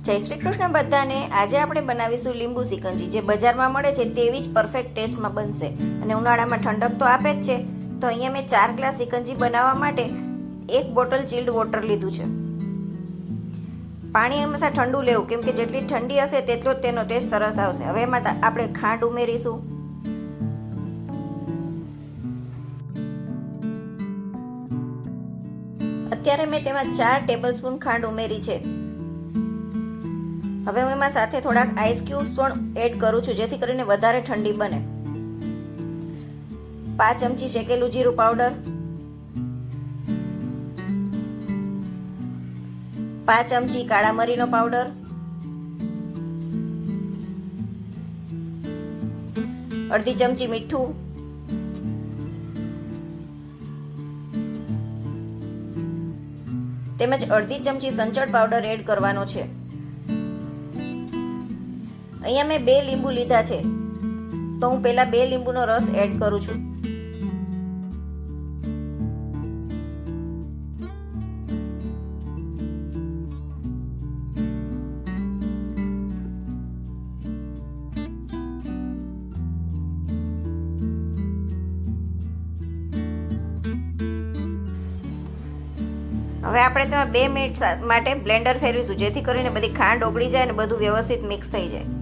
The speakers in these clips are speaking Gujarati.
જય શ્રી કૃષ્ણ બધાને। આજે આપણે બનાવીશું લીંબુ સિકંજી, જે બજારમાં મળે છે તેવી જ પરફેક્ટ ટેસ્ટમાં બનશે અને ઉનાળામાં ઠંડક તો આપે જ છે। તો અહીંયા મેં 4 ગ્લાસ સિકંજી બનાવવા માટે 1 બોટલ ચિલ્ડ વોટર લીધું છે। પાણી હંમેશા ઠંડુ લેવું, કેમ કે જેટલી ઠંડી હશે તેટલો જ તેનો ટેસ્ટ સરસ આવશે। હવે એમાં આપણે ખાંડ ઉમેરીશું। અત્યારે મેં તેમાં 4 ટેબલસ્પૂન ખાંડ ઉમેરી છે। હવે હું એમાં સાથે થોડાક આઈસ ક્યુબ્સ પણ એડ કરું છું, જેથી કરીને વધારે ઠંડી બને। 5 ચમચી શેકેલું જીરું પાવડર, 5 ચમચી કાળા મરીનો પાવડર, 1/2 ચમચી મીઠું, તેમજ 1/2 ચમચી સંચળ પાવડર એડ કરવાનો છે। અહીંયા મેં 2 લીંબુ લીધા છે, તો હું પહેલા 2 લીંબુનો રસ એડ કરું છું। હવે આપણે તેમાં 2 મિનિટ માટે બ્લેન્ડર ફેરવીશું, જેથી કરીને બધી ખાંડ ઓગળી જાય અને બધું વ્યવસ્થિત મિક્સ થઈ જાય।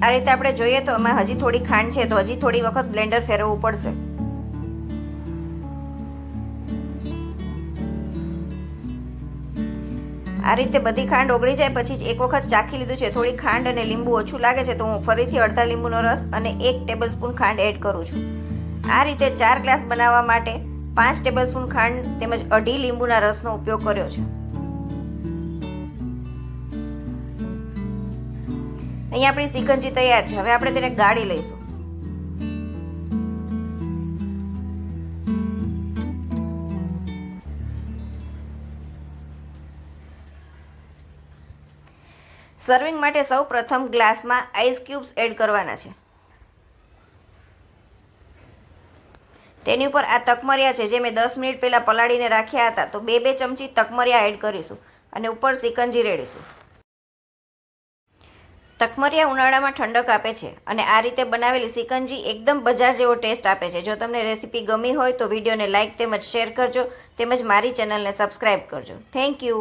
આ રીતે આપણે જોઈએ તો એમાં હજી થોડી ખાંડ છે, તો હજી થોડી વખત બ્લેન્ડર ફેરવવું પડશે। આ રીતે બધી ખાંડ ઓગળી જાય પછી જ એક વખત ચાખી લીધું છે, થોડી ખાંડ અને લીંબુ ઓછું લાગે છે તો હું ફરીથી અડધા લીંબુનો રસ અને 1 ટેબલસ્પૂન ખાંડ એડ કરું છું। આ રીતે 4 ગ્લાસ બનાવવા માટે 5 ટેબલસ્પૂન ખાંડ તેમજ 1/2 લીંબુના રસનો ઉપયોગ કર્યો છે। અહીંયા આપણી સિકંજી તૈયાર છે। હવે આપણે તેને ગાળી લઈશું। સર્વિંગ માટે સૌ પ્રથમ ગ્લાસમાં આઈસ ક્યુબ્સ એડ કરવાના છે। તેની ઉપર આ તકમરિયા છે, જે મેં 10 મિનિટ પહેલાં પલાળીને રાખ્યા હતા, તો 2 ચમચી તકમરિયા એડ કરીશું અને ઉપર સિકંજી રેડીશું। તકમરિયા ઉનાળામાં ઠંડક આપે છે અને આ રીતે બનાવેલી સિકંજી એકદમ બજાર જેવો ટેસ્ટ આપે છે। જો તમને રેસીપી ગમી હોય તો વિડીયોને લાઇક તેમજ શેર કરજો, તેમજ મારી ચેનલને સબસ્ક્રાઈબ કરજો। Thank you.